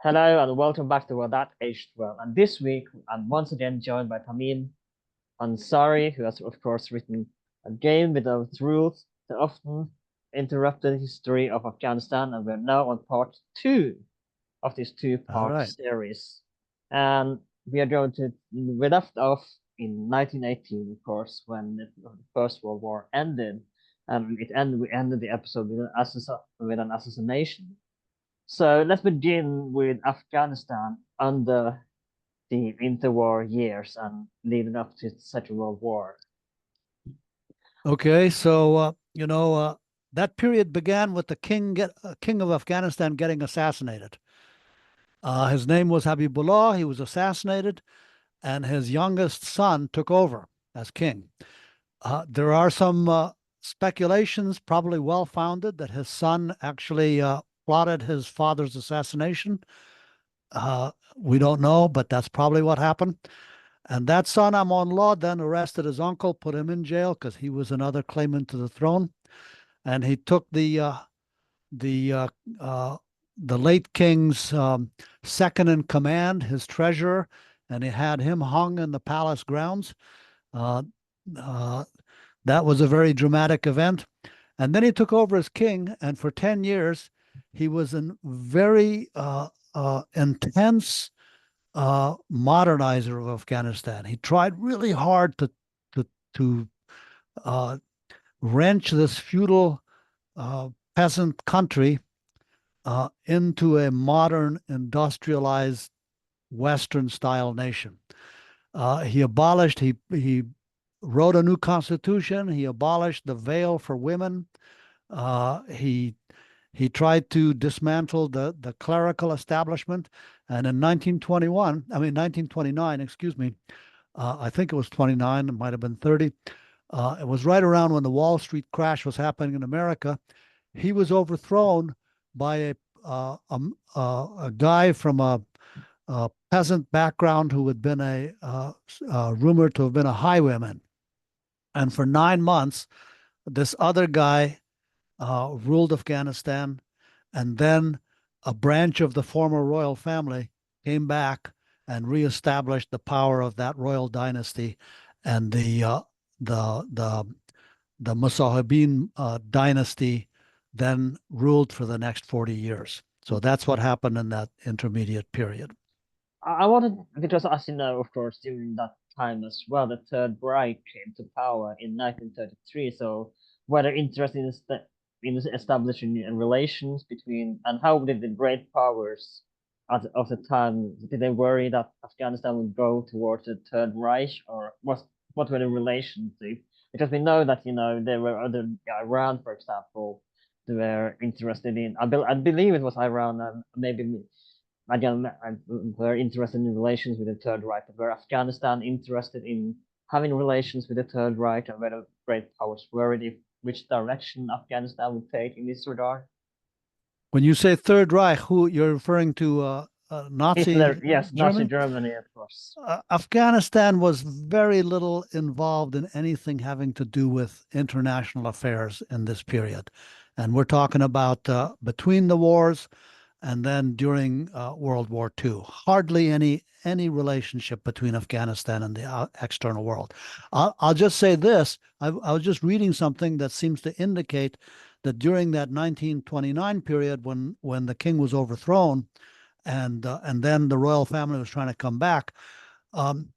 Hello and welcome back to That Aged Well. And this week, I'm once again joined by Tamim Ansary, who has, of course, written A Game Without Rules, the often interrupted history of Afghanistan. And we're now on part two of this All two-part right. series. And we left off in 1918, of course, when the First World War ended. And we ended the episode with an assassination. So let's begin with Afghanistan under the interwar years and leading up to the Second World War. Okay. So that period began with the king of Afghanistan getting assassinated. His name was Habibullah. He was assassinated, and his youngest son took over as king. There are some speculations, probably well founded, that his son actually plotted his father's assassination. We don't know, but that's probably what happened. And that son, Amonullah, then arrested his uncle, put him in jail because he was another claimant to the throne. And he took the uh, uh, the late king's second in command, his treasurer, and he had him hung in the palace grounds. Uh, uh, that was a very dramatic event. And then he took over as king, and for 10 years, he was a very intense modernizer of Afghanistan. He tried really hard to to uh, wrench this feudal peasant country into a modern, industrialized, Western style nation. He wrote a new constitution. He abolished the veil for women. He tried to dismantle the clerical establishment. And in 1929, excuse me, I think it was 29, it might have been 30. It was right around when the Wall Street crash was happening in America. He was overthrown by a guy from a peasant background who had been rumored to have been a highwayman. And for 9 months, this other guy ruled Afghanistan, and then a branch of the former royal family came back and reestablished the power of that royal dynasty, and the the Musahibin dynasty then ruled for the next 40 years. So that's what happened in that intermediate period. I wanted, because as you know, of course, during that time as well, the Third Reich came to power in 1933. So whether interested in establishing relations between, and how did the great powers of the time, did they worry that Afghanistan would go towards the Third Reich, or what were the relations? Because we know that, there were other, Iran, for example, they were interested in, I believe it was Iran, and maybe again, I'm very interested in relations with the Third Reich. Were Afghanistan interested in having relations with the Third Reich, and whether great powers worried if which direction Afghanistan would take in this regard? When you say Third Reich, who you're referring to? Hitler, Nazi yes, Nazi Germany? Germany, of course. Afghanistan was very little involved in anything having to do with international affairs in this period. And we're talking about between the wars and then during World War II. Hardly any relationship between Afghanistan and the external world. I'll just say this. I was just reading something that seems to indicate that during that 1929 period when the king was overthrown and then the royal family was trying to come back, um,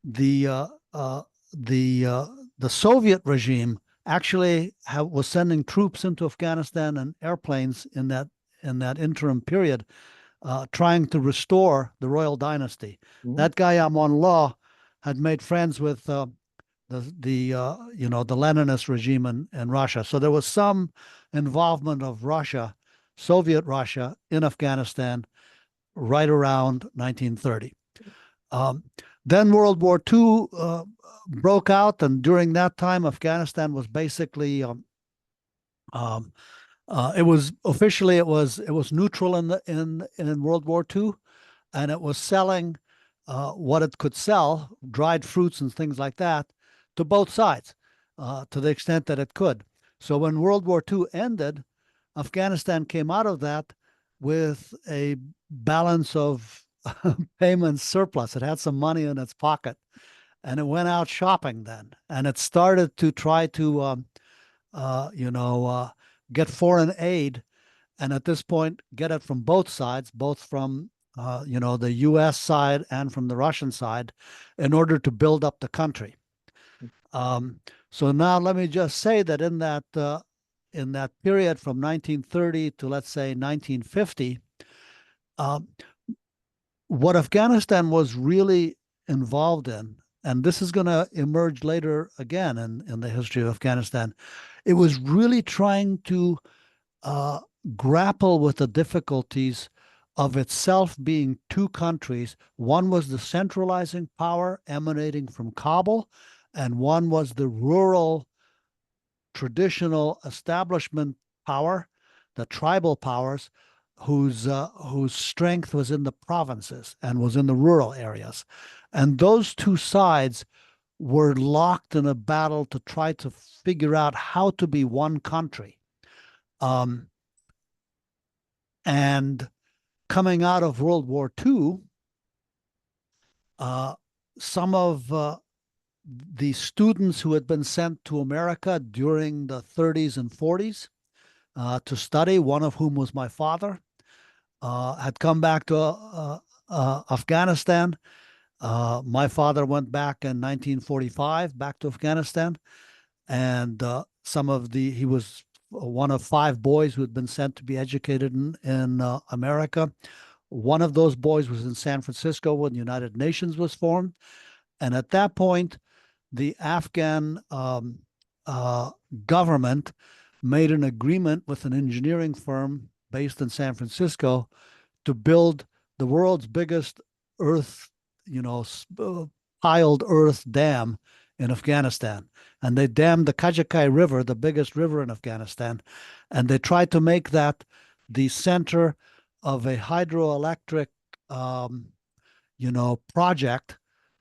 the uh, uh, the Soviet regime actually was sending troops into Afghanistan and airplanes in that interim period, trying to restore the royal dynasty. Mhm. That guy Amonullah had made friends with the Leninist regime in Russia, so there was some involvement of Russia, Soviet Russia, in Afghanistan right around 1930. Um, then World War II broke out, and during that time, Afghanistan was basically um, it was neutral in World War II, and it was selling what it could sell, dried fruits and things like that, to both sides, to the extent that it could. So when World War II ended, Afghanistan came out of that with a balance of payments surplus. It had some money in its pocket, and it went out shopping then, and it started to try to you know, get foreign aid, and at this point get it from both sides, both from you know, the U.S. side and from the Russian side, in order to build up the country. Um, so now let me just say that in that period from 1930 to, let's say, 1950, um, what Afghanistan was really involved in, and this is going to emerge later again in the history of Afghanistan, it was really trying to uh, grapple with the difficulties of itself being two countries. One was the centralizing power emanating from Kabul, and one was the rural traditional establishment power, the tribal powers, whose strength was in the provinces and was in the rural areas. And those two sides were locked in a battle to try to figure out how to be one country. Um, and coming out of World War II, uh, some of the students who had been sent to America during the 30s and 40s to study, one of whom was my father, had come back to Afghanistan. My father went back in 1945 back to Afghanistan, and he was one of five boys who had been sent to be educated in America. One of those boys was in San Francisco when the United Nations was formed. And at that point, the Afghan uh, government made an agreement with an engineering firm based in San Francisco to build the world's biggest earth, you know, piled earth dam in Afghanistan. And they dammed the Kajakai River, the biggest river in Afghanistan, and they tried to make that the center of a hydroelectric, um, you know, project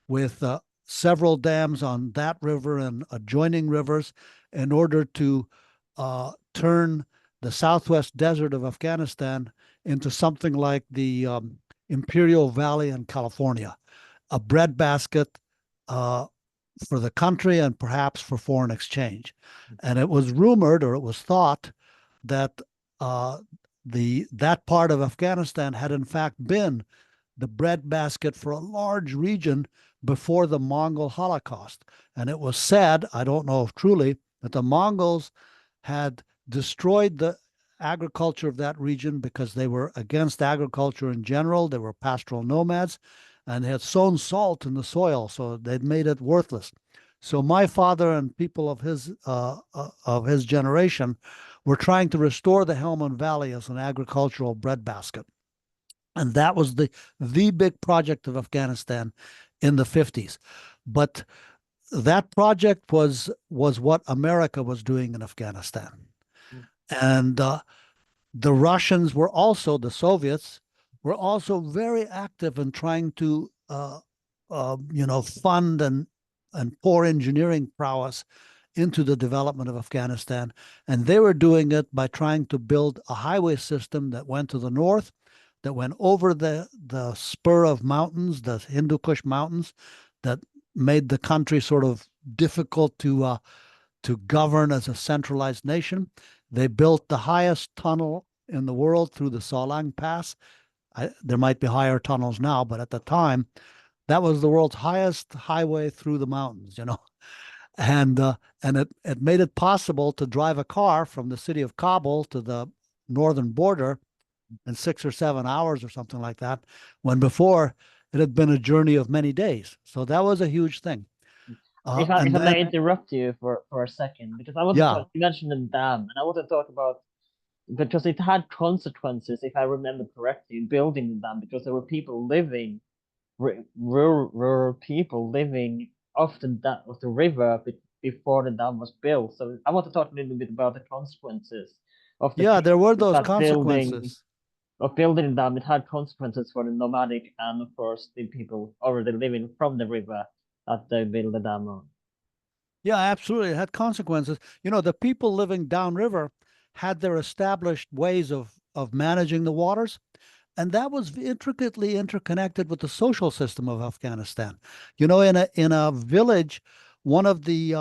with several dams on that river and adjoining rivers in order to turn the southwest desert of Afghanistan into something like the Imperial Valley in California, a breadbasket uh, for the country and perhaps for foreign exchange. And it was rumored, or it was thought, that uh, that part of Afghanistan had in fact been the breadbasket for a large region before the Mongol Holocaust. And it was said, I don't know if truly, that the Mongols had destroyed the agriculture of that region because they were against agriculture in general. They were pastoral nomads and they had sown salt in the soil, so they'd made it worthless. So my father and people of his generation were trying to restore the Helmand Valley as an agricultural breadbasket. And that was the big project of Afghanistan in the 50s. But that project was what America was doing in Afghanistan. And the Russians were also, the Soviets were also very active in trying to, you know, fund and pour engineering prowess into the development of Afghanistan. And they were doing it by trying to build a highway system that went to the north, that went over the spur of mountains, the Hindu Kush mountains, that made the country sort of difficult to govern as a centralized nation. They built the highest tunnel in the world through the Salang Pass. There might be higher tunnels now, but at the time, that was the world's highest highway through the mountains, you know. And it made it possible to drive a car from the city of Kabul to the northern border in 6 or 7 hours or something like that, when before it had been a journey of many days. So that was a huge thing. If And I then, may interrupt you for a second, because I want to yeah, talk, you mentioned the dam, and I want to talk about, because it had consequences, if I remember correctly, building the dam, because there were people living, rural people living off of the river before the dam was built. So I want to talk a little bit about the consequences of the yeah, there were people those that building consequences. of building the dam. It had consequences for the nomadic and of course the people already living from the river that they build the dam on. Yeah, absolutely. It had consequences. You know, the people living downriver had their established ways of managing the waters, and that was intricately interconnected with the social system of Afghanistan. You know, in a village, one of the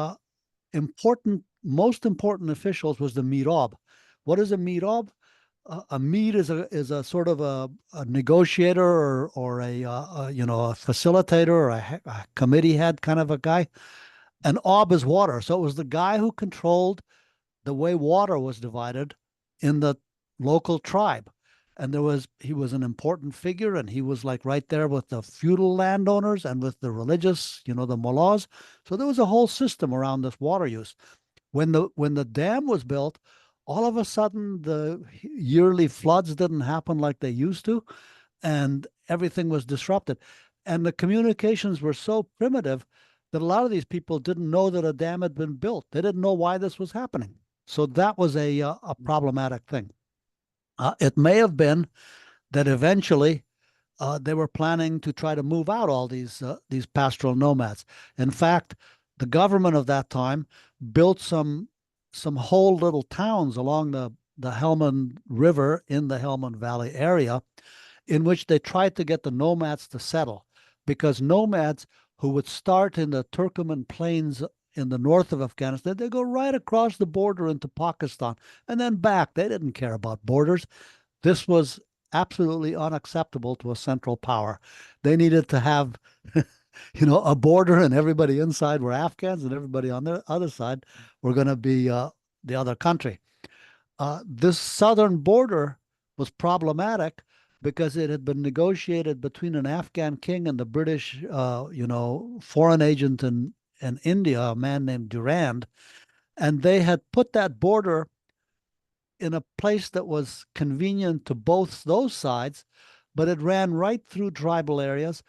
most important officials was the mirob. What is a mirob? A meet is a sort of a negotiator or a facilitator or a committee head kind of a guy. An ob is water, so it was the guy who controlled the way water was divided in the local tribe. And he was an important figure, and he was like right there with the feudal landowners and with the religious, the mullahs. So there was a whole system around this water use. When the dam was built, all of a sudden the yearly floods didn't happen like they used to, and everything was disrupted. And the communications were so primitive that a lot of these people didn't know that a dam had been built. They didn't know why this was happening. So that was a problematic thing. It may have been that eventually they were planning to try to move out all these pastoral nomads. In fact, the government of that time built some whole little towns along the Helmand River in the Helmand Valley area, in which they tried to get the nomads to settle, because nomads who would start in the Turkoman plains in the north of Afghanistan, they go right across the border into Pakistan and then back. They didn't care about borders. This was absolutely unacceptable to a central power. They needed to have, a border, and everybody inside were Afghans, and everybody on the other side were going to be the other country. This southern border was problematic because it had been negotiated between an Afghan king and the British, foreign agent in India, a man named Durand, and they had put that border in a place that was convenient to both those sides, but it ran right through tribal areas.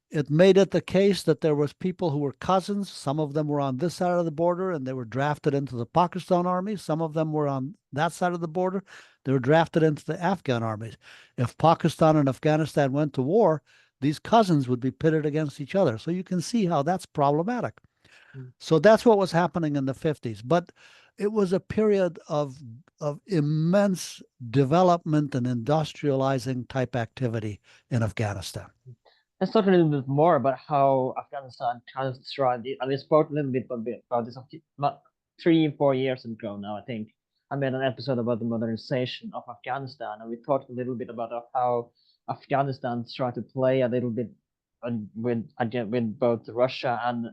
It made it the case that there was people who were cousins. Some of them were on this side of the border and they were drafted into the Pakistan army. Some of them were on that side of the border. They were drafted into the Afghan armies. If Pakistan and Afghanistan went to war, these cousins would be pitted against each other. So you can see how that's problematic. Mm. So that's what was happening in the 50s. But it was a period of immense development and industrializing type activity in Afghanistan. Let's talk a little bit more about how Afghanistan kind of thrived. I mean, spoke a little bit about this 3, 4 years ago now, I think. I made an episode about the modernization of Afghanistan, and we talked a little bit about how Afghanistan tried to play a little bit with both Russia and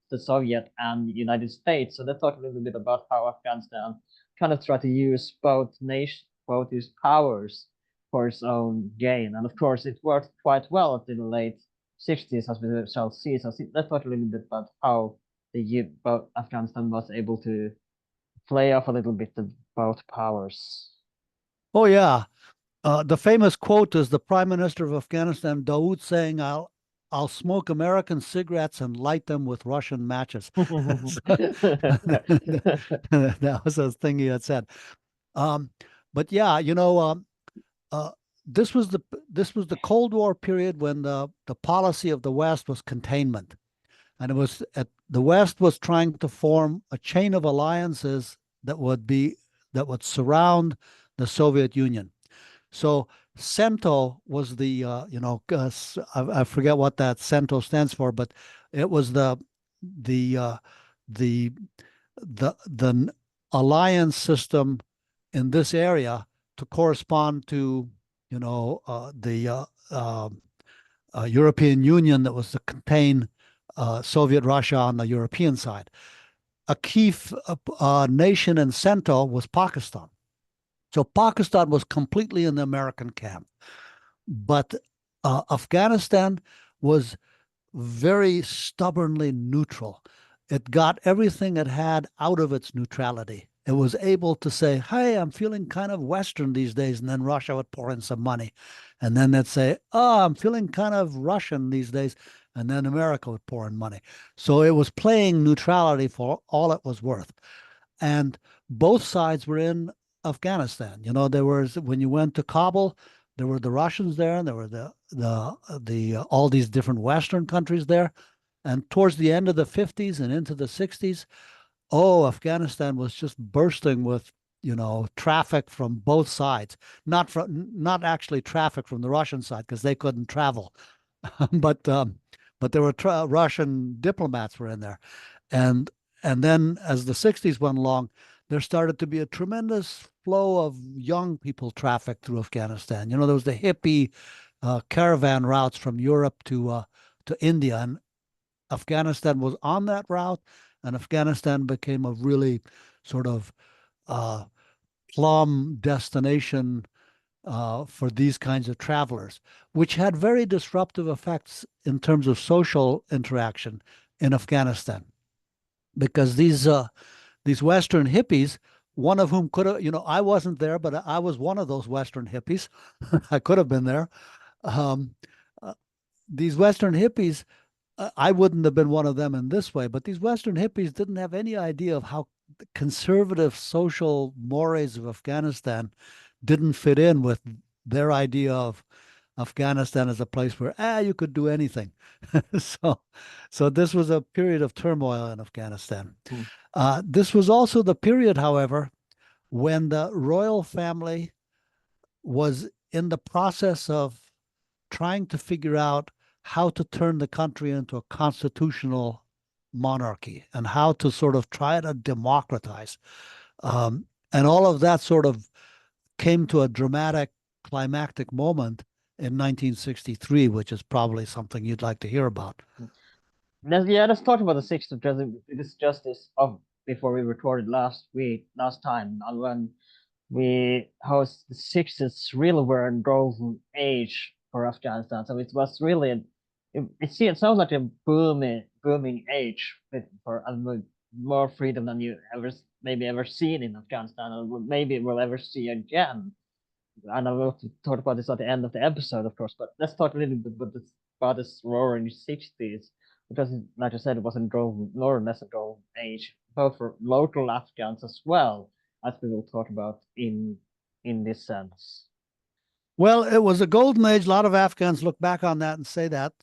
the Soviet and the United States. So let's talk a little bit about how Afghanistan kind of tried to use both these powers for its own gain. And of course, it worked quite well until the late 60s, as we shall see. So let's talk a little bit about how both Afghanistan was able to play off a little bit of both powers. Oh, yeah. The famous quote is the Prime Minister of Afghanistan, Dawood, saying, I'll smoke American cigarettes and light them with Russian matches. So, that was a thing he had said. Um, but yeah, uh, this was the Cold War period when the policy of the West was containment, and the West was trying to form a chain of alliances that would surround the Soviet Union. So CENTO was I forget what that CENTO stands for, but it was the uh, the the alliance system in this area to correspond to the European Union that was to contain Soviet Russia on the European side. A key nation in CENTO was Pakistan. So Pakistan was completely in the American camp, but Afghanistan was very stubbornly neutral. It got everything it had out of its neutrality. It was able to say, hey, I'm feeling kind of Western these days. And then Russia would pour in some money. And then they'd say, oh, I'm feeling kind of Russian these days. And then America would pour in money. So it was playing neutrality for all it was worth. And both sides were in Afghanistan. There was, when you went to Kabul, there were the Russians there, and there were the all these different Western countries there. And towards the end of the 50s and into the 60s, oh, Afghanistan was just bursting with traffic from both sides, not actually traffic from the Russian side because they couldn't travel, but there were Russian diplomats were in there, and and then as the 60s went along, there started to be a tremendous flow of young people traffic through Afghanistan. There was the hippie caravan routes from Europe to India, and Afghanistan was on that route, and Afghanistan became a really sort of uh, plum destination for these kinds of travelers, which had very disruptive effects in terms of social interaction in Afghanistan, because these Western hippies, one of whom could have, I wasn't there, but I was one of those Western hippies. I could have been there. Um, uh, these Western hippies, I wouldn't have been one of them in this way, but these Western hippies didn't have any idea of how the conservative social mores of Afghanistan didn't fit in with their idea of Afghanistan as a place where you could do anything. so, so this was a period of turmoil in Afghanistan. Hmm. This was also the period, however, when the royal family was in the process of trying to figure out how to turn the country into a constitutional monarchy and how to sort of try to democratize. And all of that sort of came to a dramatic climactic moment in 1963, which is probably something you'd like to hear about. Yeah, let's talk about the sixth of justice of before we recorded last time, and when how the sixties really were a golden age for Afghanistan. So it was really it sounds like a booming age for and more freedom than you maybe ever seen in Afghanistan, or maybe we'll ever see again. And I will talk about this at the end of the episode, of course. But let's talk a little bit about this roaring sixties, because, like I said, it was a golden, more or less a golden age, both for local Afghans as well, as we will talk about in this sense. Well, it was a golden age. A lot of Afghans look back on that and say that,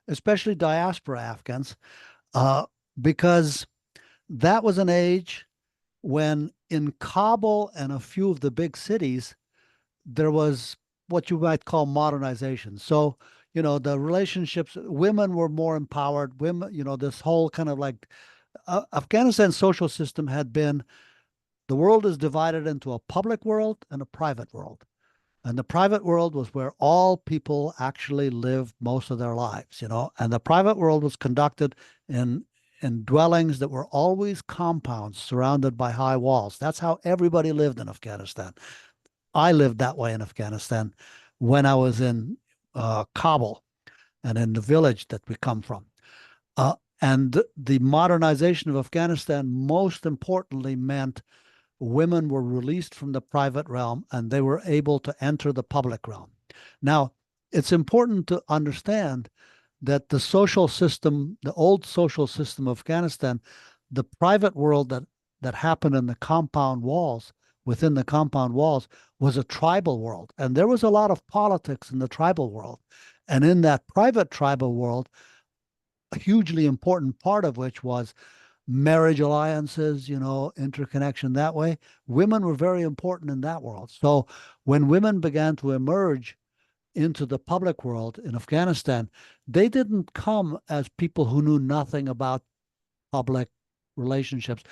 especially diaspora Afghans, uh, because that was an age when in Kabul and a few of the big cities, there was what you might call modernization. So, the relationships, women were more empowered. Women, this whole kind of like Afghanistan's social system had been the world is divided into a public world and a private world. And the private world was where all people actually lived most of their lives, and the private world was conducted in dwellings that were always compounds surrounded by high walls. That's how everybody lived in Afghanistan. I lived that way in Afghanistan when I was in Kabul and in the village that we come from. And the modernization of Afghanistan, most importantly, meant women were released from the private realm and they were able to enter the public realm. Now, it's important to understand that the social system, the old social system of Afghanistan, the private world that happened in the compound walls, within the compound walls, was a tribal world. And there was a lot of politics in the tribal world. And in that private tribal world, a hugely important part of which was marriage alliances, interconnection that way. Women were very important in that world. So when women began to emerge into the public world in Afghanistan, they didn't come as people who knew nothing about public relationships.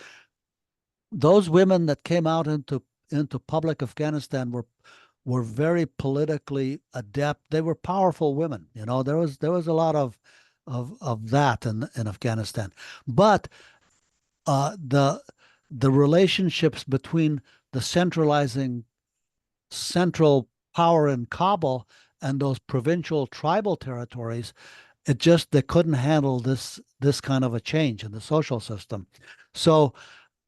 Those women that came out into public Afghanistan were very politically adept. They were powerful women. There was a lot of that in Afghanistan. But the relationships between the central power in Kabul and those provincial tribal territories, they couldn't handle this kind of a change in the social system. So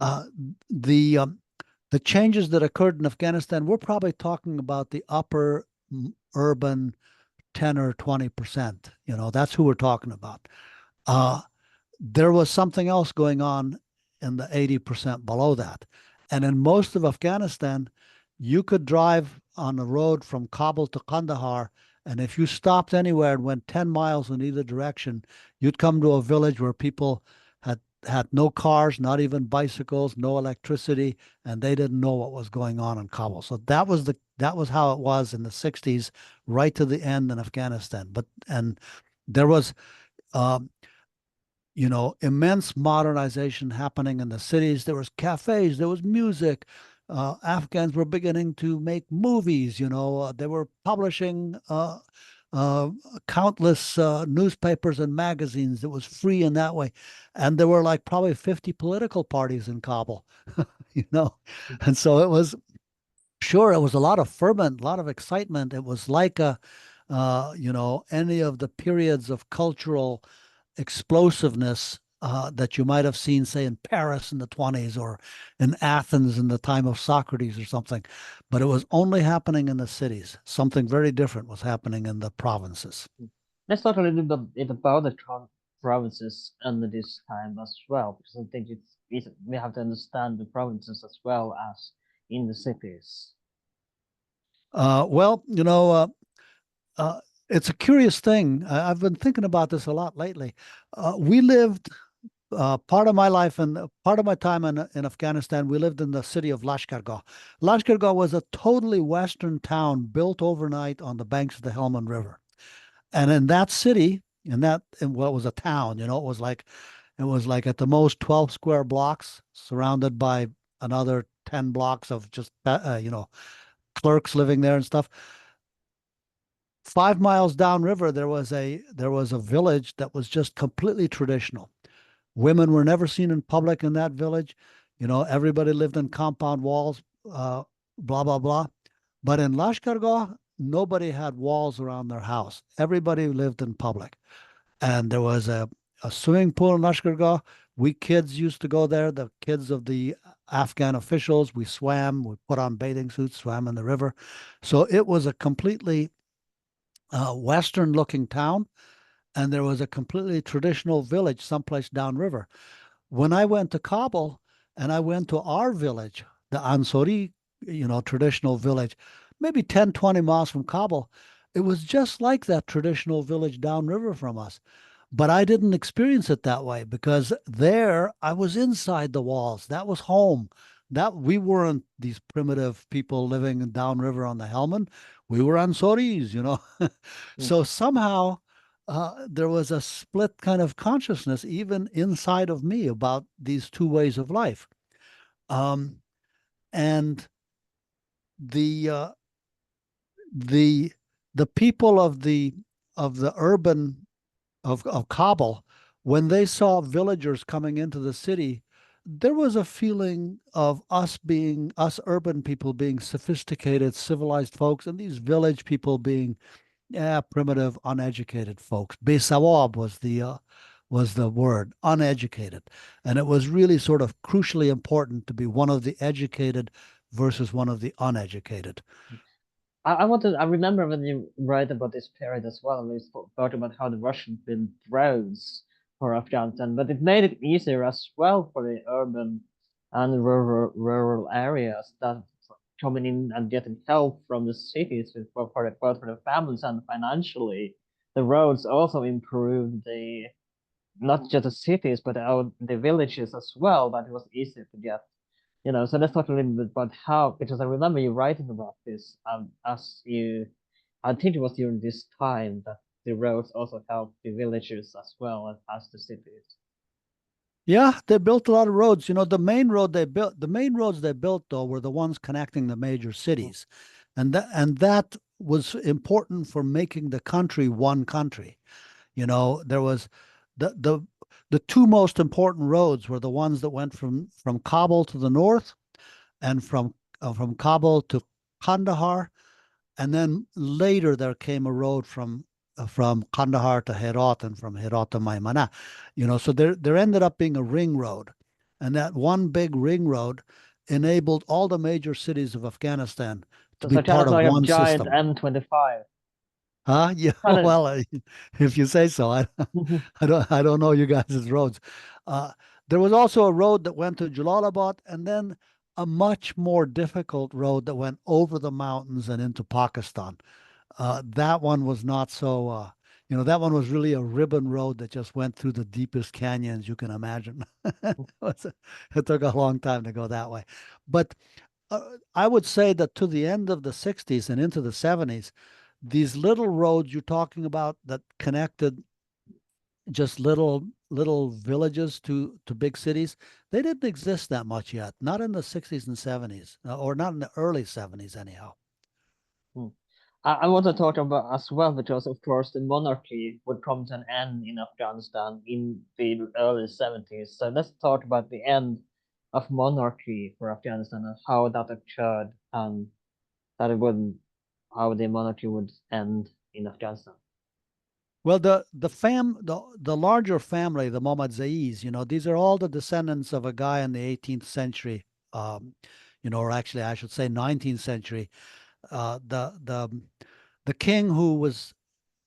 uh, the the changes that occurred in Afghanistan, we're probably talking about the upper urban 10 or 20%. That's who we're talking about. Uh, there was something else going on in the 80% below that. And in most of Afghanistan, you could drive on a road from Kabul to Kandahar. And if you stopped anywhere and went 10 miles in either direction, you'd come to a village where people had no cars, not even bicycles, no electricity, and they didn't know what was going on in Kabul. So that was how it was in the 60s, right to the end in Afghanistan. But and there was um, immense modernization happening in the cities. There was cafes, there was music. Afghans were beginning to make movies. They were publishing uh, countless newspapers and magazines. It was free in that way, and there were like probably 50 political parties in Kabul. you know, and so it was sure it was a lot of ferment, a lot of excitement. It was like any of the periods of cultural explosiveness that you might have seen, say, in Paris in the 20s or in Athens in the time of Socrates or something. But it was only happening in the cities. Something very different was happening in the provinces. Let's talk a little bit about the provinces under this time as well, because I think we have to understand the provinces as well as in the cities. Well, uh, it's a curious thing. I've been thinking about this a lot lately. We lived part of my life and part of my time in Afghanistan, we lived in the city of Lashkargah. Lashkargah was a totally Western town built overnight on the banks of the Helmand River. And in that city, well, it was a town, it was like at the most 12 square blocks surrounded by another 10 blocks of just, clerks living there and stuff. 5 miles downriver, there was a village that was just completely traditional. Women were never seen in public in that village. Everybody lived in compound walls, blah, blah, blah. But in Lashkargah, nobody had walls around their house. Everybody lived in public. And there was a swimming pool in Lashkargah. We kids used to go there, the kids of the Afghan officials. We swam, we put on bathing suits, swam in the river. So it was a completely Western looking town. And there was a completely traditional village someplace downriver. When I went to Kabul and I went to our village, the Ansary, traditional village, maybe 10, 20 miles from Kabul, it was just like that traditional village downriver from us. But I didn't experience it that way because there I was inside the walls. That was home. That we weren't these primitive people living downriver on the Helmand. We were Ansoris. Mm. So somehow there was a split kind of consciousness even inside of me about these two ways of life. Um, and the uh, the the people of the urban of Kabul, when they saw villagers coming into the city, there was a feeling of us urban people being sophisticated, civilized folks, and these village people being primitive, uneducated folks. Besawab was the word, uneducated. And it was really sort of crucially important to be one of the educated versus one of the uneducated. I remember when you write about this period as well, and we spoke about how the Russians built roads for Afghanistan, but it made it easier as well for the urban and rural areas that coming in and getting help from the cities both for the families and financially. The roads also improved the not just the cities but the villages as well, that it was easier to get. So let's talk a little bit about how, because I remember you writing about this, I think it was during this time that the roads also helped the villages as well as the cities. Yeah, they built a lot of roads. The main roads they built though were the ones connecting the major cities. And that was important for making the country one country. There was the two most important roads were the ones that went from Kabul to the north and from Kabul to Kandahar, and then later there came a road from Kandahar to Herat and from Herat to Maymana. So there ended up being a ring road, and that one big ring road enabled all the major cities of Afghanistan to be So kind part of of like a one giant system. M25. Huh? Yeah. Kind Well, if you say so. of. I don't know you guys' roads. Uh, there was also a road that went to Jalalabad, and then a much more difficult road that went over the mountains and into Pakistan. That one was not so. You know, that one was really a ribbon road that just went through the deepest canyons you can imagine. It took a long time to go that way. But I would say that to the end of the 60s and into the 70s, these little roads you're talking about that connected just little villages to big cities, they didn't exist that much yet. Not in the 60s and 70s, or not in the early 70s anyhow. Hmm. I want to talk about as well because, of course, the monarchy would come to an end in Afghanistan in the early 70s. So let's talk about the end of monarchy for Afghanistan and how that occurred and that it would, how the monarchy would end in Afghanistan. Well, the larger family, the Mohammadzays, you know, these are all the descendants of a guy in the 18th century, um, you know, or actually I should say 19th century. The king who was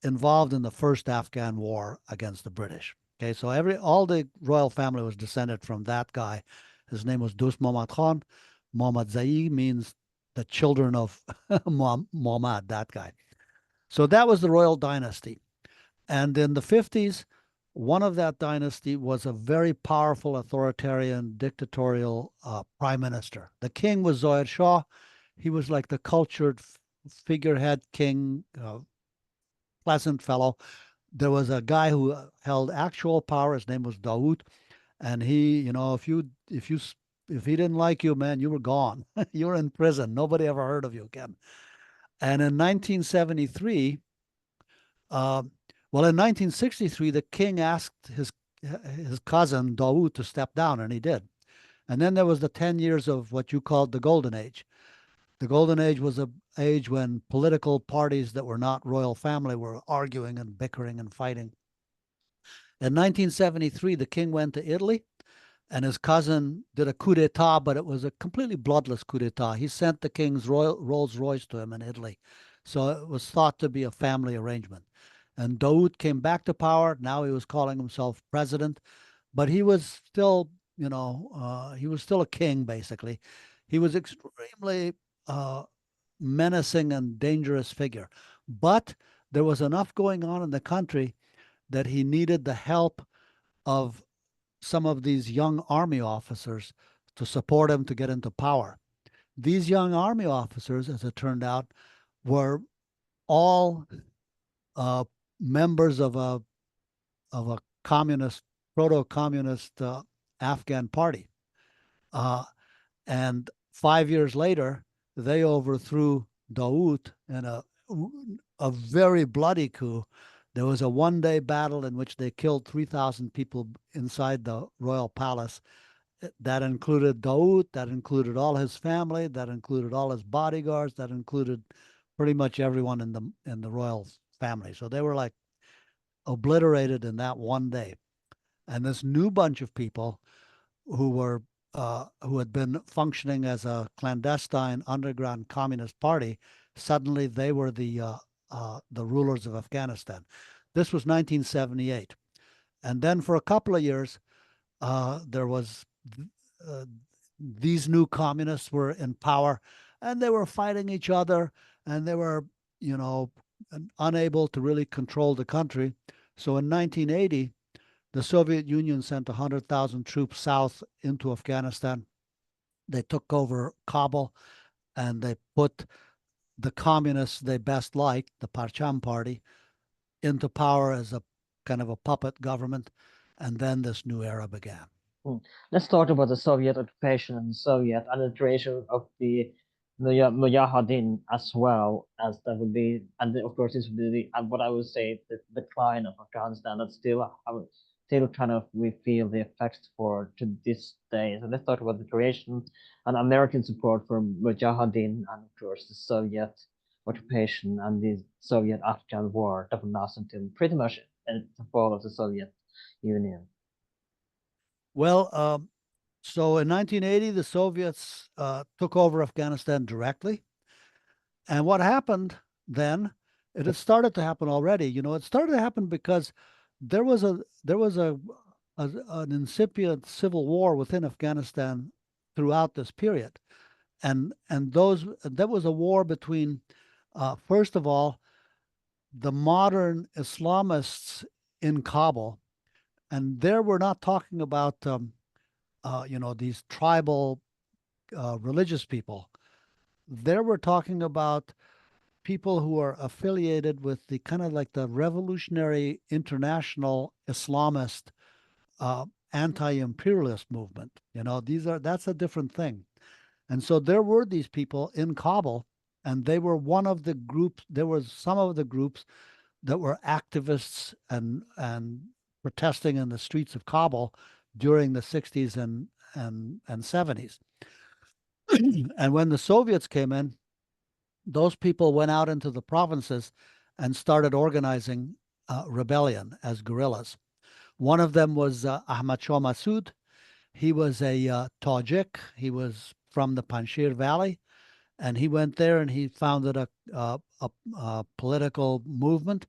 involved in the first Afghan war against the British. Okay, so all the royal family was descended from that guy. His name was Dus Muhammad Khan. Muhammad Zai means the children of Muhammad, that guy. So that was the royal dynasty. And in the 50s, one of that dynasty was a very powerful authoritarian dictatorial prime minister. The king was Zohar Shah. He was like the cultured figurehead king, pleasant fellow. There was a guy who held actual power. His name was Dawood, and he, you know, if he didn't like you, man, you were gone. You were in prison. Nobody ever heard of you again. And in 1973, uh, well, in 1963, the king asked his cousin Dawood to step down, and he did. And then there was the 10 years of what you called the Golden Age. The Golden Age was a age when political parties that were not royal family were arguing and bickering and fighting. In 1973, the king went to Italy and his cousin did a coup d'etat, but it was a completely bloodless coup d'etat. He sent the king's Rolls Royce to him in Italy. So it was thought to be a family arrangement. And Daoud came back to power. Now he was calling himself president, but he was still, he was still a king, basically. He was extremely uh, menacing and dangerous figure. But there was enough going on in the country that he needed the help of some of these young army officers to support him to get into power. These young army officers, as it turned out, were all uh, members of a communist, proto-communist Afghan party. Uh, and 5 years later, they overthrew Daoud in a very bloody coup. There was a one-day battle in which they killed 3,000 people inside the royal palace. That included Daoud, that included all his family, that included all his bodyguards, that included pretty much everyone in the royal family. So they were like obliterated in that one day. And this new bunch of people who had been functioning as a clandestine underground communist party, suddenly they were the rulers of Afghanistan. This was 1978, and then for a couple of years, there was uh, these new communists were in power, and they were fighting each other, and they were, you know, unable to really control the country. So in 1980, the Soviet Union sent 100,000 troops south into Afghanistan. They took over Kabul and they put the communists they best liked, the Parcham Party, into power as a kind of a puppet government. And then this new era began. Hmm. Let's talk about the Soviet occupation and Soviet and the creation of the Mujahideen as well as that would be, and of course this would be and what I would say the decline of Afghanistan. That's still still kind of we feel the effects for to this day. So let's talk about the creation and American support for Mujahideen and of course the Soviet occupation and the Soviet-Afghan war that would last until pretty much the fall of the Soviet Union. Well, so in 1980, the Soviets took over Afghanistan directly. And what happened then, it had started to happen already. You know, it started to happen because there was an incipient civil war within Afghanistan throughout this period. And that was a war between, first of all, the modern Islamists in Kabul, and there we're not talking about these tribal religious people. There we're talking about people who are affiliated with the kind of like the revolutionary international Islamist uh, anti-imperialist movement. That's a different thing. And so there were these people in Kabul, and they were one of the groups. There was some of the groups that were activists and protesting in the streets of Kabul during the 60s and 70s. And when the Soviets came in, those people went out into the provinces and started organizing rebellion as guerrillas. One of them was Ahmad Shah Massoud. He was a Tajik. He was from the Panjshir Valley, and he went there and he founded a political movement.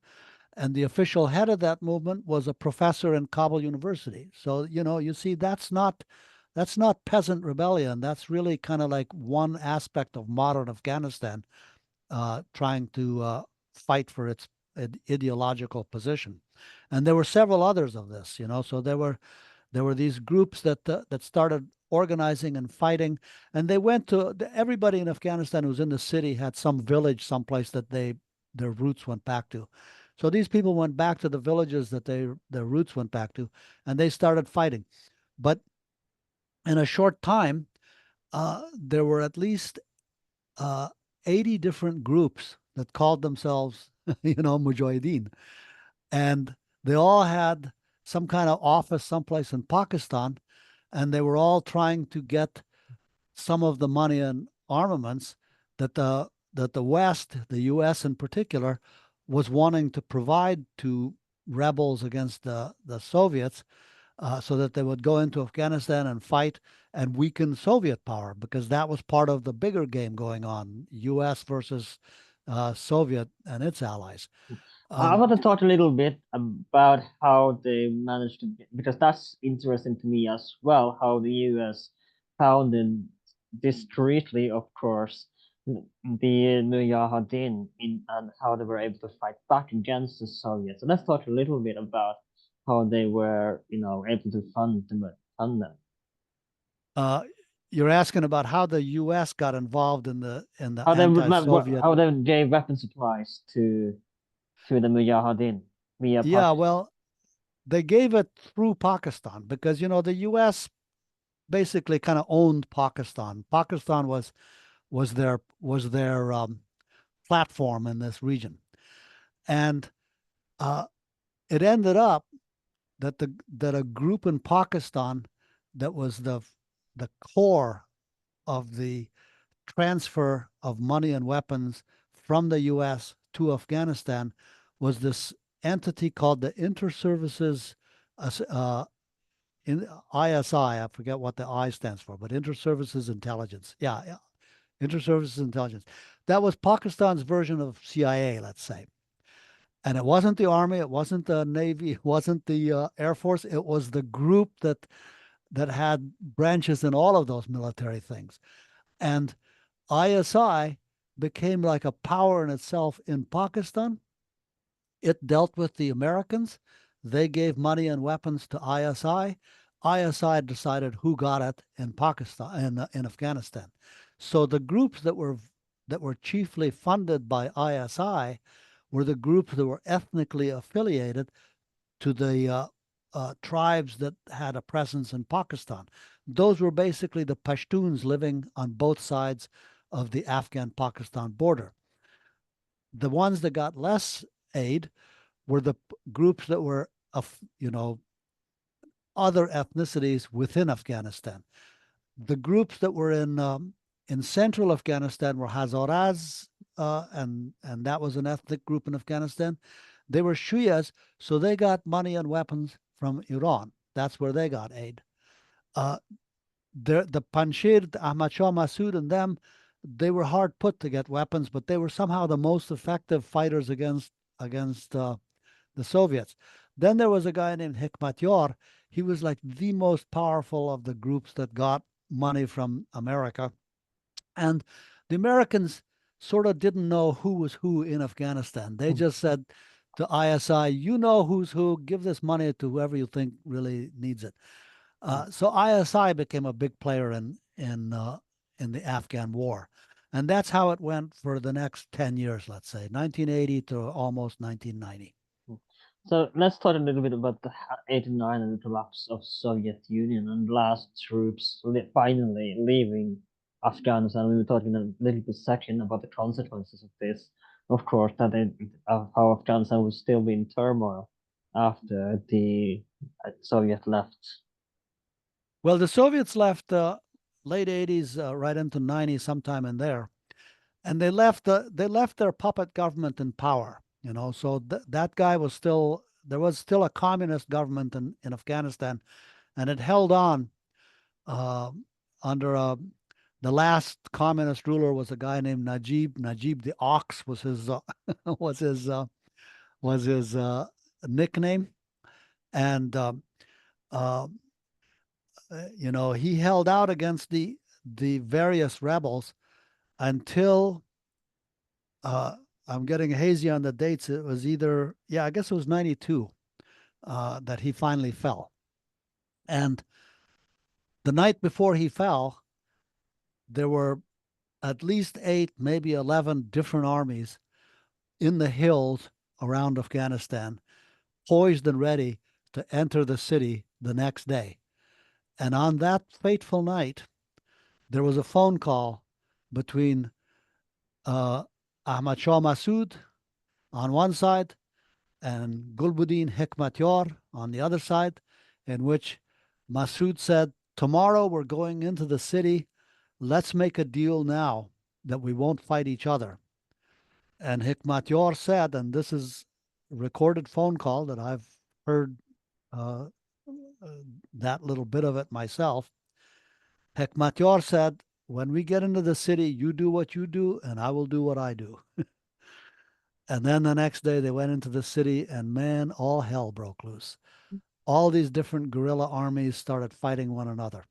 And the official head of that movement was a professor in Kabul University. So you see, that's not peasant rebellion. That's really kind of like one aspect of modern Afghanistan trying to fight for its ideological position. And there were several others of this. So there were these groups that started organizing and fighting, and they went to everybody in Afghanistan who was in the city had some village someplace that their roots went back to. So these people went back to the villages that their roots went back to, and they started fighting. But in a short time, there were at least uh, 80 different groups that called themselves, Mujahideen. And they all had some kind of office someplace in Pakistan, and they were all trying to get some of the money and armaments that the West, the U.S. in particular, was wanting to provide to rebels against the Soviets, so that they would go into Afghanistan and fight and weaken Soviet power, because that was part of the bigger game going on, U.S. versus Soviet and its allies. I Um, want to talk a little bit about how they managed to because that's interesting to me as well, how the US founded discreetly, of course, the Mujahideen in and how they were able to fight back against the Soviets. So let's talk a little bit about how they were, able to fund them. uh, you're asking about how the U.S. got involved in the How they anti-Soviet. how they gave weapon supplies to the Mujahideen via Yeah, Pakistan. well, they gave it through Pakistan because the U.S. basically kind of owned Pakistan. Pakistan was their platform in this region, and uh, it ended up that a group in Pakistan that was the core of the transfer of money and weapons from the U.S. to Afghanistan was this entity called the Inter-Services in ISI. I forget what the I stands for, but Inter-Services Intelligence. Yeah, yeah, Inter-Services Intelligence. That was Pakistan's version of CIA, let's say. And it wasn't the army, it wasn't the navy, it wasn't the air force. It was the group that had branches in all of those military things. And ISI became like a power in itself in Pakistan. It dealt with the Americans. They gave money and weapons to ISI. ISI decided who got it in Pakistan and in Afghanistan. So the groups that were chiefly funded by ISI were the groups that were ethnically affiliated to the tribes that had a presence in Pakistan. Those were basically the Pashtuns living on both sides of the Afghan-Pakistan border. The ones that got less aid were the groups that were of other ethnicities within Afghanistan. The groups that were in central Afghanistan were Hazaras, and that was an ethnic group in Afghanistan. They were Shias, so they got money and weapons from Iran. That's where they got aid. Uh, the Panjshir, the Ahmad Shah Massoud, and them, they were hard put to get weapons, but they were somehow the most effective fighters against the Soviets. Then there was a guy named Hikmat Yor. He was like the most powerful of the groups that got money from America. And the Americans sort of didn't know who was who in Afghanistan. They Mm, just said to ISI, you know who's who, give this money to whoever you think really needs it. mm. So ISI became a big player in the Afghan war, and that's how it went for the next 10 years. Let's say 1980 to almost 1990. Mm. So let's talk a little bit about the 89 and the collapse of Soviet Union and last troops finally leaving Afghanistan. We were talking a little bit second about the consequences of this. Of course, that of how Afghanistan would still be in turmoil after the Soviet left. Well, the Soviets left late 80s, right into 90s, sometime in there, and they left their puppet government in power. So that guy was still there was still a communist government in Afghanistan, and it held on uh, under the last communist ruler was a guy named Najib. Najib the Ox was his was his was his nickname, and uh, he held out against the various rebels until uh, I'm getting hazy on the dates. It was either, yeah, I guess it was 92 that he finally fell. And the night before he fell, there were at least 8, maybe 11 different armies in the hills around Afghanistan, poised and ready to enter the city the next day. And on that fateful night, there was a phone call between uh, Ahmad Shah Massoud on one side and Gulbuddin Hekmatyar on the other side, in which Massoud said, tomorrow we're going into the city. Let's make a deal now that we won't fight each other. And Hekmatyar said, and this is a recorded phone call that I've heard uh, uh, that little bit of it myself. Hekmatyar said, when we get into the city, you do what you do, and I will do what I do. And then the next day they went into the city, and man, all hell broke loose. All these different guerrilla armies started fighting one another.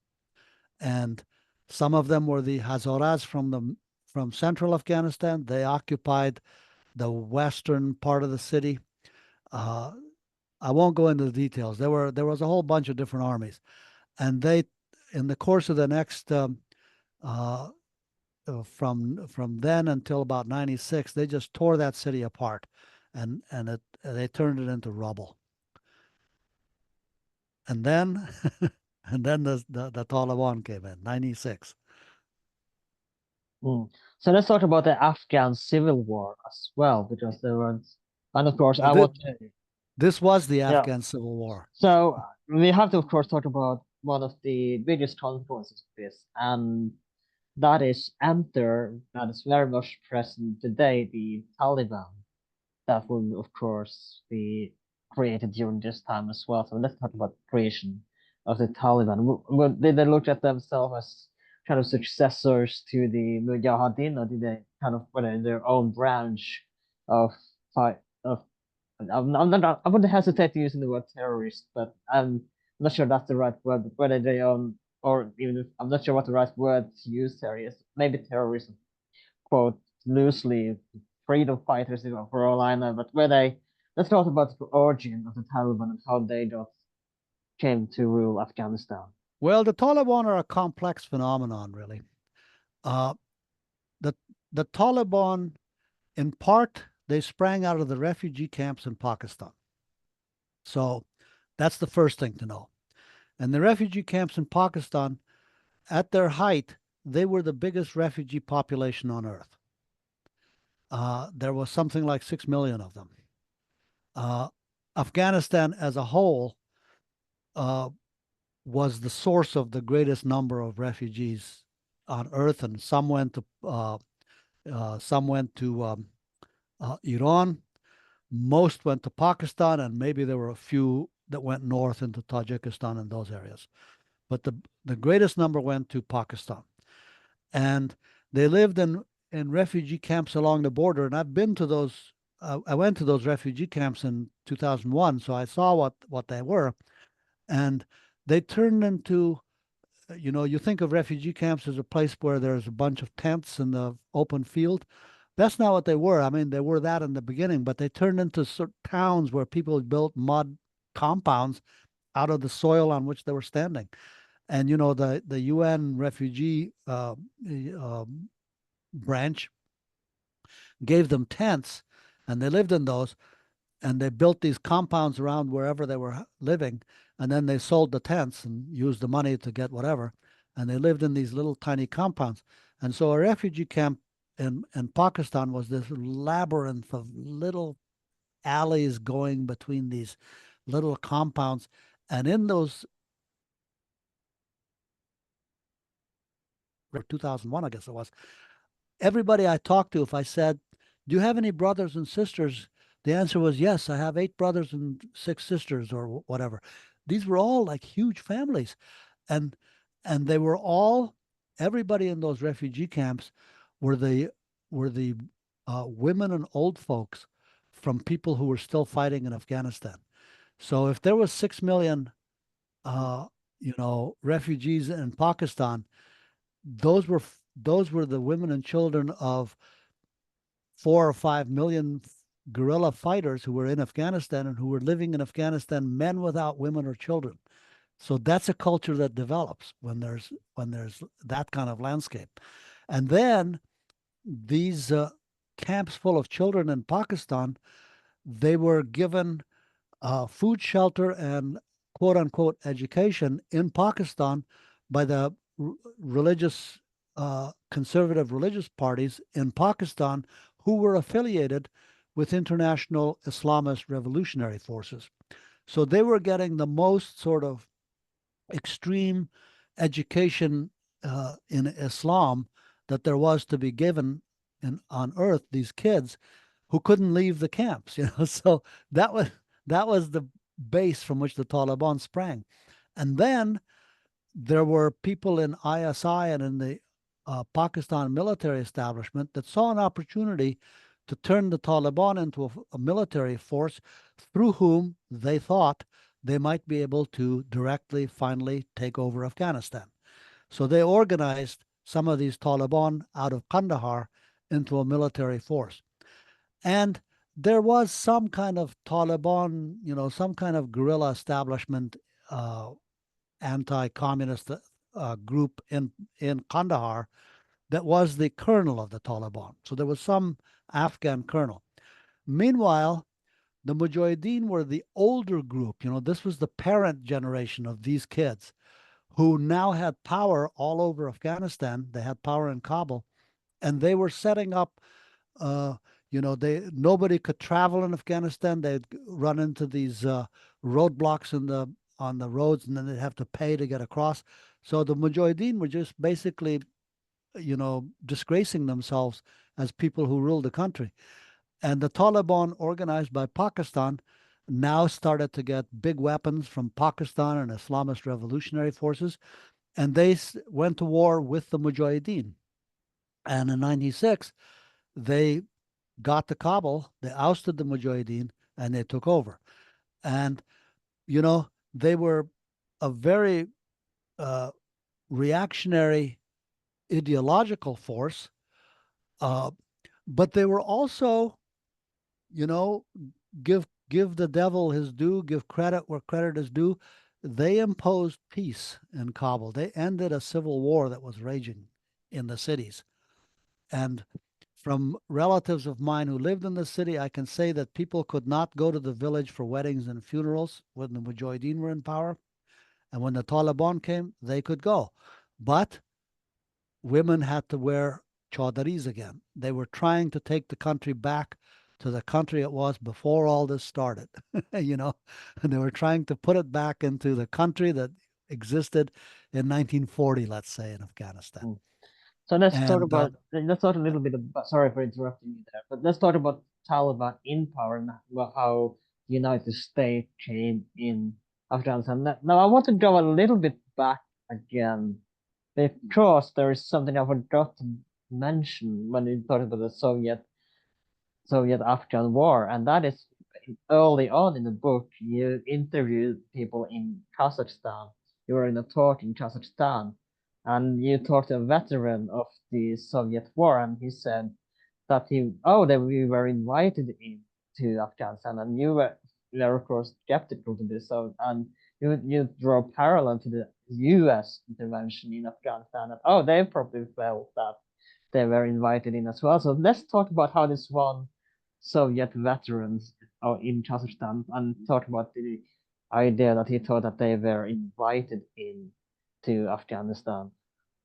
And some of them were the Hazaras from central Afghanistan. They occupied the western part of the city. Uh, I won't go into the details. There was a whole bunch of different armies, and they, in the course of the next uh, from then until about 96, they just tore that city apart, and they turned it into rubble. And then and then the Taliban came in 96. Mm. So let's talk about the Afghan civil war as well, because there was, and of course, Well, I want to, this was the yeah. Afghan Civil War. So we have to, of course, talk about one of the biggest consequences of this, and that is that is very much present today, the Taliban. That will, of course, be created during this time as well. So let's talk about the creation of the Taliban. Did they look at themselves as kind of successors to the Mujahideen, or did they kind of put in their own branch of fight of I'm not I wouldn't hesitate to using the word terrorist, but I'm not sure that's the right word. But whether they or even if, I'm not sure what the right word to use there is. Maybe terrorism, quote loosely, freedom fighters for all I know. But where they let's talk about the origin of the Taliban and how they just came to rule Afghanistan. Well, the Taliban are a complex phenomenon, really. Uh, the the Taliban, in part, they sprang out of the refugee camps in Pakistan. So that's the first thing to know. And the refugee camps in Pakistan, at their height, they were the biggest refugee population on earth. There was something like 6 million of them. Uh, Afghanistan as a whole uh, was the source of the greatest number of refugees on earth, and some went to Iran, most went to Pakistan, and maybe there were a few that went north into Tajikistan and those areas. But the greatest number went to Pakistan, and they lived in refugee camps along the border. And I've been to those. I went to those refugee camps in 2001, so I saw what they were, and they turned into, you think of refugee camps as a place where there's a bunch of tents in the open field. That's not what they were. I mean, they were that in the beginning, but they turned into sort of towns where people built mud compounds out of the soil on which they were standing. And the UN refugee branch gave them tents, and they lived in those, and they built these compounds around wherever they were living, and then they sold the tents and used the money to get whatever, and they lived in these little tiny compounds. And so a refugee camp in Pakistan was this labyrinth of little alleys going between these little compounds, and in those 2001, I guess it was, everybody I talked to, if I said, "Do you have any brothers and sisters?" The answer was yes, I have 8 brothers and 6 sisters, or whatever. These were all like huge families, and they were all, everybody in those refugee camps were the women and old folks from people who were still fighting in Afghanistan. So if there was 6 million, uh, refugees in Pakistan, those were the women and children of 4 or 5 million guerrilla fighters who were in Afghanistan and who were living in Afghanistan, men without women or children. So that's a culture that develops when there's that kind of landscape. And then these camps full of children in Pakistan, they were given food, shelter, and quote unquote education in Pakistan by the religious, conservative religious parties in Pakistan who were affiliated with international Islamist revolutionary forces. So they were getting the most sort of extreme education in Islam that there was to be given on earth, these kids who couldn't leave the camps, So that was the base from which the Taliban sprang. And then there were people in ISI and in the Pakistan military establishment that saw an opportunity to turn the Taliban into a military force through whom they thought they might be able to directly, finally take over Afghanistan. So they organized some of these Taliban out of Kandahar into a military force. And there was some kind of Taliban, some kind of guerrilla establishment, anti-communist group in Kandahar that was the colonel of the Taliban. So there was some Afghan colonel. Meanwhile, the Mujahideen were the older group. This was the parent generation of these kids who now had power all over Afghanistan. They had power in Kabul, and they were setting up. Nobody could travel in Afghanistan. They'd run into these roadblocks on the roads, and then they'd have to pay to get across. So the Mujahideen were just basically, disgracing themselves as people who ruled the country. And the Taliban, organized by Pakistan, now started to get big weapons from Pakistan and Islamist revolutionary forces, and they went to war with the Mujahideen. And in '96, they got to Kabul, they ousted the Mujahideen, and they took over. And, they were a very uh, reactionary ideological force, uh, but they were also, you know, give the devil his due, give credit where credit is due. They imposed peace in Kabul. They ended a civil war that was raging in the cities. And from relatives of mine who lived in the city, I can say that people could not go to the village for weddings and funerals when the Mujahideen were in power. And when the Taliban came, they could go. But women had to wear chaudaris again. They were trying to take the country back to the country it was before all this started, and they were trying to put it back into the country that existed in 1940, let's say, in Afghanistan. Mm. So let's talk And about let's talk a little bit about, sorry for interrupting you there, but let's talk about Taliban in power and how the United States came in Afghanistan. Now I want to go a little bit back again because there is something I forgot to mention when you talked about the Soviet-Afghan War, and that is early on in the book, you interviewed people in Kazakhstan. You were in a talk in Kazakhstan, and you talked to a veteran of the Soviet war, and he said that that we were invited in to Afghanistan, and you were of course skeptical to this. So, and you draw parallel to the U.S. intervention in Afghanistan. That they probably felt that they were invited in as well. So let's talk about how this one Soviet veterans in Kazakhstan, and talk about the idea that he thought that they were invited in to Afghanistan.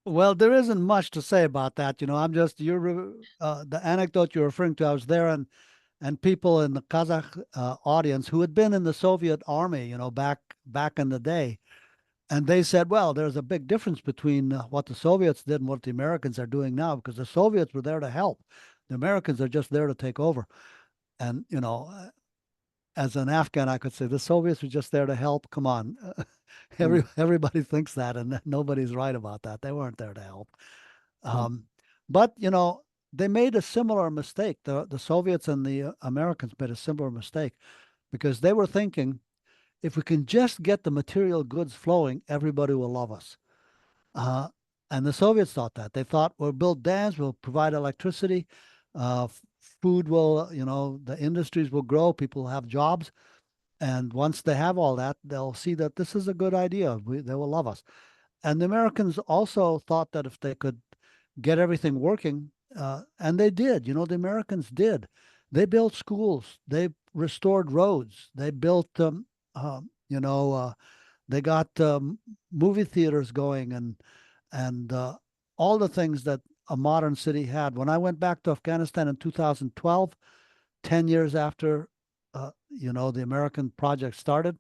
Well, there isn't much to say about that. I'm just the anecdote you're referring to. I was there, and people in the Kazakh audience who had been in the Soviet army, back in the day, and they said, well, there's a big difference between what the Soviets did and what the Americans are doing now, because the Soviets were there to help. The Americans are just there to take over. And, as an Afghan, I could say the Soviets were just there to help. Come on. Mm, Everybody thinks that, and nobody's right about that. They weren't there to help. mm, Um, but, they made a similar mistake. The Soviets and the Americans made a similar mistake because they were thinking, if we can just get the material goods flowing, everybody will love us. Uh, and the Soviets thought that. They thought, we'll build dams, we'll provide electricity, food will, the industries will grow, people will have jobs. And once they have all that, they'll see that this is a good idea. They will love us. And the Americans also thought that if they could get everything working, and they did, the Americans did. They built schools, they restored roads, they built, uh, you know, uh, they got movie theaters going, and all the things that a modern city had. When I went back to Afghanistan in 2012, 10 years after, the American project started,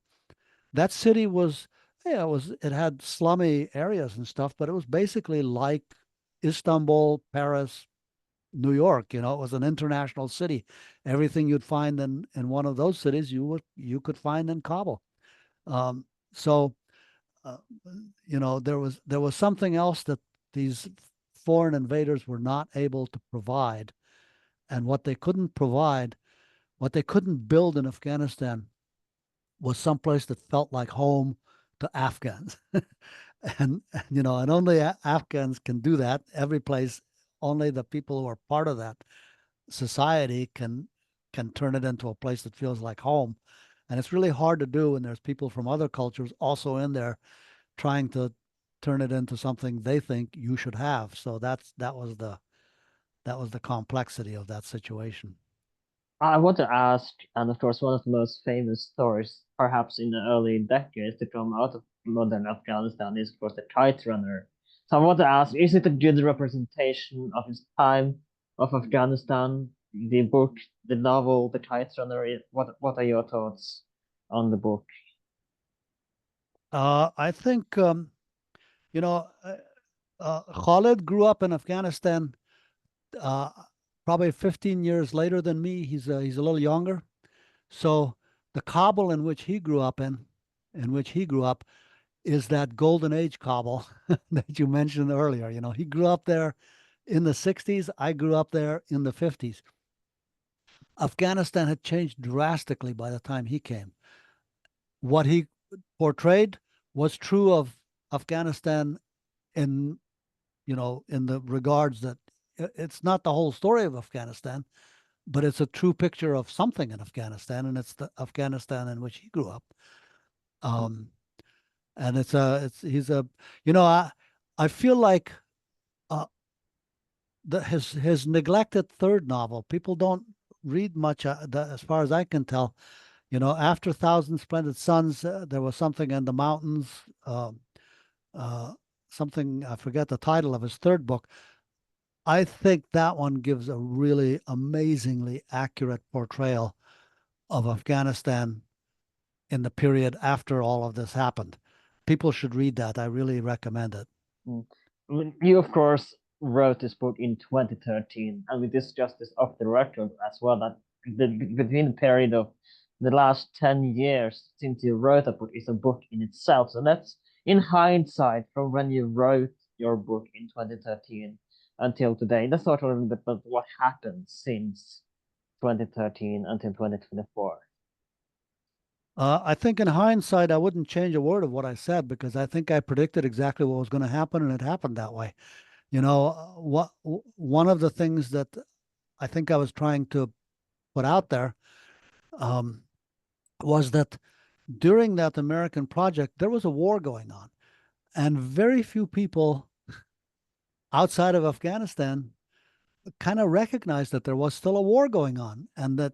that city was, yeah, it had slummy areas and stuff, but it was basically like Istanbul, Paris, New York. It was an international city. Everything you'd find in one of those cities, you could find in Kabul. So uh, there was something else that these foreign invaders were not able to provide, and what they couldn't build in Afghanistan was someplace that felt like home to Afghans. And only Afghans can do that. Every place, only the people who are part of that society can turn it into a place that feels like home. And it's really hard to do when there's people from other cultures also in there trying to turn it into something they think you should have. So that was the complexity of that situation. I want to ask, and of course, one of the most famous stories, perhaps in the early decades to come out of modern Afghanistan, is of course the Kite Runner. So I want to ask, is it a good representation of its time of Afghanistan? The book, the novel, the Kite Runner. What are your thoughts on the book? I think Khalid grew up in Afghanistan uh, probably 15 years later than me. He's a little younger. So the Kabul in which he grew up, is that golden age Kabul that you mentioned earlier. He grew up there in the 60s. I grew up there in the 50s. Afghanistan had changed drastically by the time he came. What he portrayed was true of Afghanistan in in the regards that it's not the whole story of Afghanistan, but it's a true picture of something in Afghanistan, and it's the Afghanistan in which he grew up. Um, and it's he's a I feel like uh, his neglected third novel. People don't read much, as far as I can tell. After Thousand Splendid Suns, there was something in the mountains. Uh, Something, I forget the title of his third book. I think that one gives a really amazingly accurate portrayal of Afghanistan in the period after all of this happened. People should read that. I really recommend it. Mm. You, of course, wrote this book in 2013, and we discussed this off the record as well. That between the period of the last 10 years since you wrote a book is a book in itself. So that's in hindsight from when you wrote your book in 2013 until today. Let's talk a little bit about what happened since 2013 until 2024. I think in hindsight, I wouldn't change a word of what I said because I think I predicted exactly what was going to happen, and it happened that way. One of the things that I think I was trying to put out there um, was that during that American project, there was a war going on, and very few people outside of Afghanistan kind of recognized that there was still a war going on and that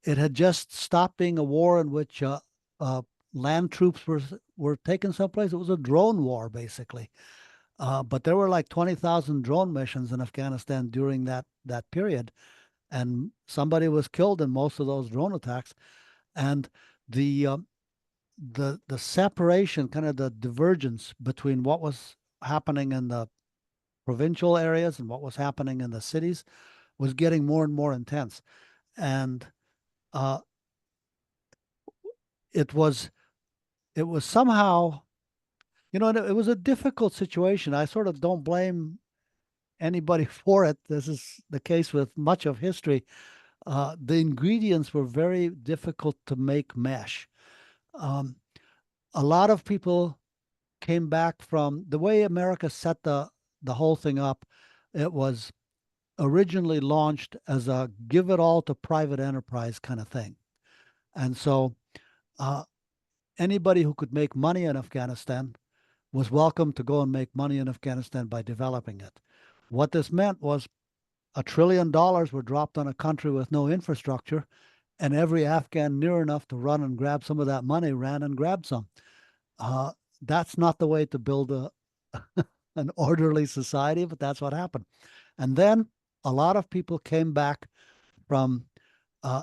it had just stopped being a war in which uh, land troops were taken someplace. It was a drone war, basically. But there were like 20,000 drone missions in Afghanistan during that period, and somebody was killed in most of those drone attacks. And the the separation, kind of the divergence between what was happening in the provincial areas and what was happening in the cities was getting more and more intense. And uh, it was it was somehow, it was a difficult situation. I sort of don't blame anybody for it. This is the case with much of history. The ingredients were very difficult to make mesh. Um, a lot of people came back from the way America set the whole thing up. It was originally launched as a give it all to private enterprise kind of thing, and so uh, anybody who could make money in Afghanistan was welcome to go and make money in Afghanistan by developing it. What this meant was $1 trillion were dropped on a country with no infrastructure, and every Afghan near enough to run and grab some of that money ran and grabbed some. Uh, that's not the way to build an orderly society, but that's what happened. And then a lot of people came back from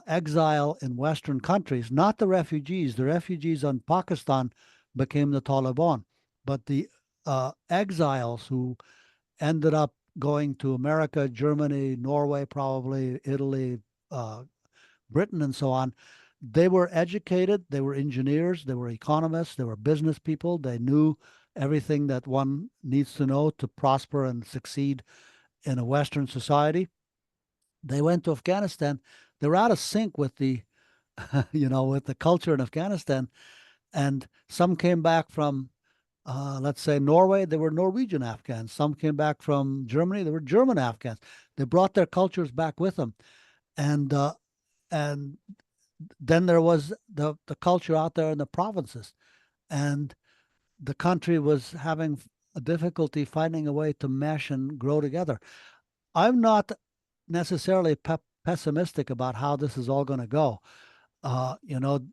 exile in Western countries, not the refugees. The refugees in Pakistan became the Taliban, but the exiles who ended up going to America, Germany, Norway, probably Italy, uh, Britain, and so on. They were educated, they were engineers, they were economists, they were business people. They knew everything that one needs to know to prosper and succeed in a Western society. They went to Afghanistan. They were out of sync with the, with the culture in Afghanistan. And some came back from, let's say, Norway. They were Norwegian Afghans. Some came back from Germany. They were German Afghans. They brought their cultures back with them. And and then there was the culture out there in the provinces, and the country was having a difficulty finding a way to mesh and grow together. I'm not necessarily pessimistic about how this is all going to go. The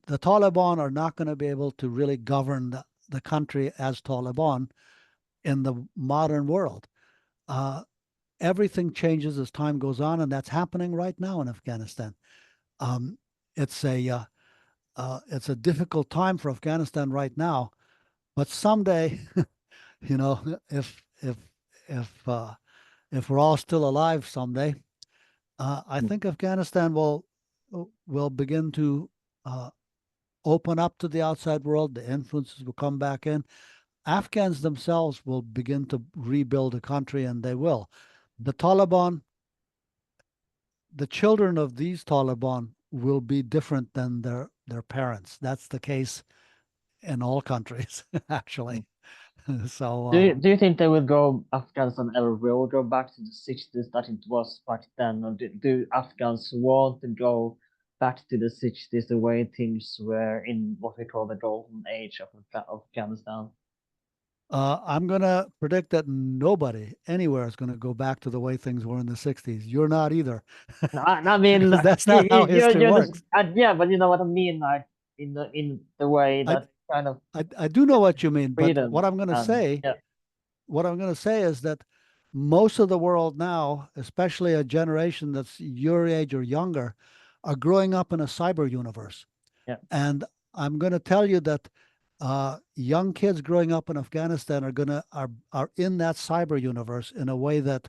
Taliban are not going to be able to really govern the country as Taliban in the modern world. Uh, Everything changes as time goes on, and that's happening right now in Afghanistan. Um, it's a difficult time for Afghanistan right now, but someday, if if if we're all still alive someday, I think Afghanistan will begin to uh, open up to the outside world. The influences will come back in. Afghans themselves will begin to rebuild the country, and they will. The Taliban, the children of these Taliban will be different than their parents. That's the case in all countries, actually. So Do you think they will go Afghanistan ever will go back to the 60s that it was back then, or do Afghans want to go back to the 60s the way things were in what we call the golden age of Afghanistan? I'm going to predict that nobody anywhere is going to go back to the way things were in the 60s. You're not either, No, I mean, because that's not how history you're just works. yeah, but you know what I mean, like in the way I, that kind of I do know what you mean, but freedom and yeah, what I'm going to say is that most of the world now, especially a generation that's your age or younger, are growing up in a cyber universe. yeah. And I'm going to tell you that young kids growing up in Afghanistan are in that cyber universe in a way that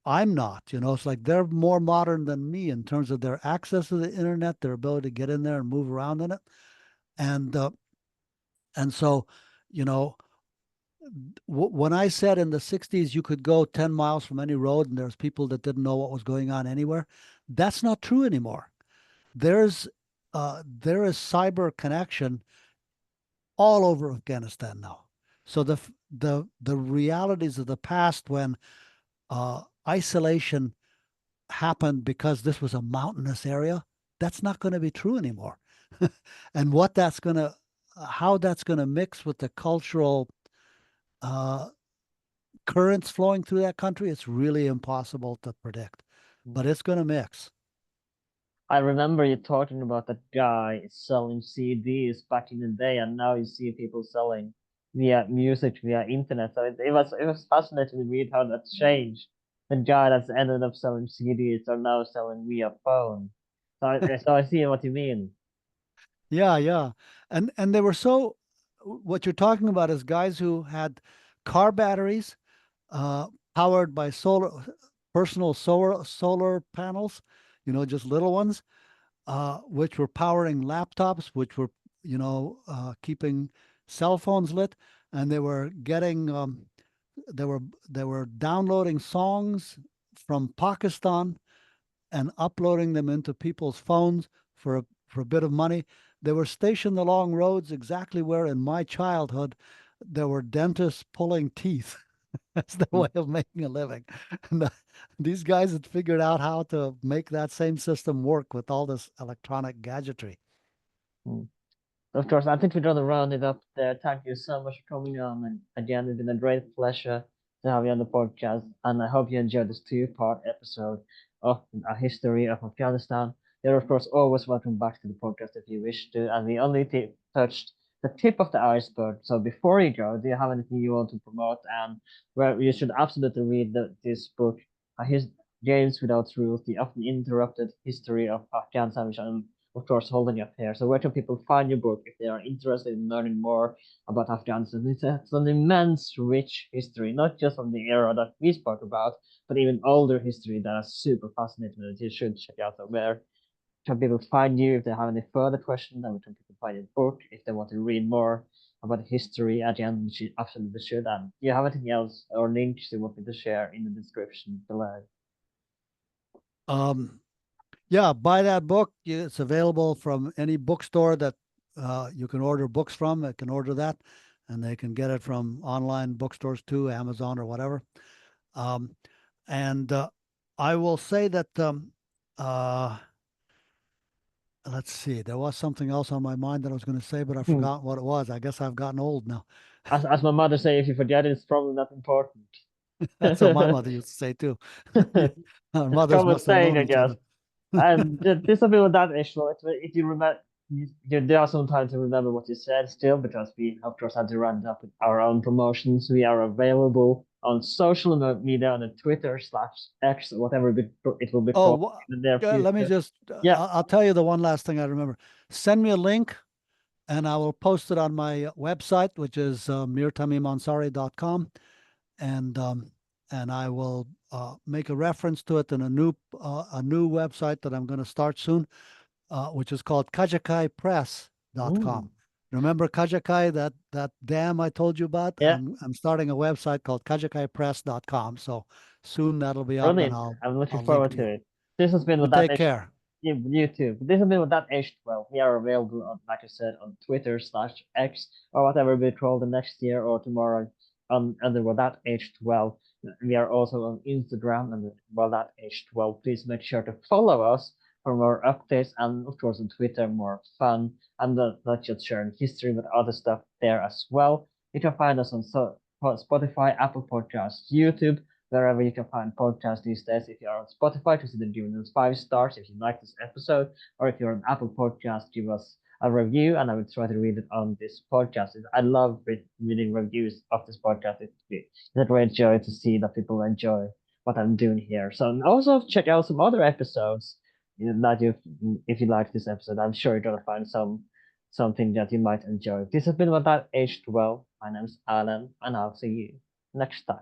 I'm not. It's like they're more modern than me in terms of their access to the internet, their ability to get in there and move around in it, and uh, and so, you know, when I said in the 60s you could go 10 miles from any road and there's people that didn't know what was going on anywhere, that's not true anymore. There's there is cyber connection all over Afghanistan now. So the realities of the past when isolation happened because this was a mountainous area, that's not going to be true anymore. And what that's going to, how that's going to mix with the cultural uh, currents flowing through that country, it's really impossible to predict. But it's going to mix. I remember you talking about that guy selling CDs back in the day, and now you see people selling via music via internet. So it was fascinating to read how that's changed. The guy that's ended up selling CDs are now selling via phone. So I see what you mean. Yeah, yeah. And they were so, what you're talking about is guys who had car batteries uh, powered by personal solar panels, just little ones, which were powering laptops, which were, keeping cell phones lit, and they were they were downloading songs from Pakistan and uploading them into people's phones for a bit of money. They were stationed along roads exactly where in my childhood there were dentists pulling teeth. That's their way of making a living. And these guys had figured out how to make that same system work with all this electronic gadgetry. Mm. Of course, I think we're gonna round it up there. Thank you so much for coming on, and again, it's been a great pleasure to have you on the podcast. And I hope you enjoyed this two-part episode of a history of Afghanistan. You're of course always welcome back to the podcast if you wish to. And we only touched the tip of the iceberg. So before you go, do you have anything you want to promote? And where you should absolutely read this book, his Games Without Rules: The Often Interrupted History of Afghanistan, which I'm of course, holding up here. So where can people find your book if they are interested in learning more about Afghanistan? It's an immense, rich history, not just from the era that we spoke about, but even older history that is super fascinating that you should check out. So where can people find you if they have any further questions? And where can people find your book if they want to read more about history? Again, you absolutely should. And do you have anything else or links you want me to share in the description below? Um, yeah, buy that book. It's available from any bookstore that you can order books from. They can order that, and they can get it from online bookstores too, Amazon or whatever. Um, and I will say that uh, let's see, there was something else on my mind that I was going to say, but I forgot what it was. I guess I've gotten old now. As my mother say, if you forget it, it's probably not important. That's what my mother used to say too. Yeah, our It's mothers common must have saying, known I each guess. other. And this will be with that issue. If you remember, there are some time to remember what you said still, because we, of course, had to round up with our own promotions. We are available on social media on the Twitter/X, whatever it will be called Oh, in the near let me future. just, Yeah. I'll tell you the one last thing I remember. Send me a link and I will post it on my website, which is mirtamimansari.com. And, and I will make a reference to it in a new website that I'm going to start soon, which is called kajakaipress.com. Mm. Remember Kajakai, that dam I told you about? Yeah. I'm starting a website called kajakaipress.com. So soon that'll be up and Brilliant. I'm looking I'll link forward to to you. it. This has been You with that take H. care. YouTube. This has been with that H12. We are available on, like I said, on Twitter/X or whatever we call the next year or tomorrow on under with that H12. We are also on Instagram and well that H12. Please make sure to follow us for more updates and of course on Twitter more fun and not just sharing history but other stuff there as well. You can find us on Spotify, Apple Podcasts, YouTube, wherever you can find podcasts these days. If you are on Spotify, consider giving us 5 stars if you like this episode, or if you're on Apple Podcast, give us a review, and I will try to read it on this podcast. I love reading reviews of this podcast. It's a great joy to see that people enjoy what I'm doing here. So also check out some other episodes that if you like this episode, I'm sure you're gonna find something that you might enjoy. This has been What That Aged Well. My name's Alan, and I'll see you next time.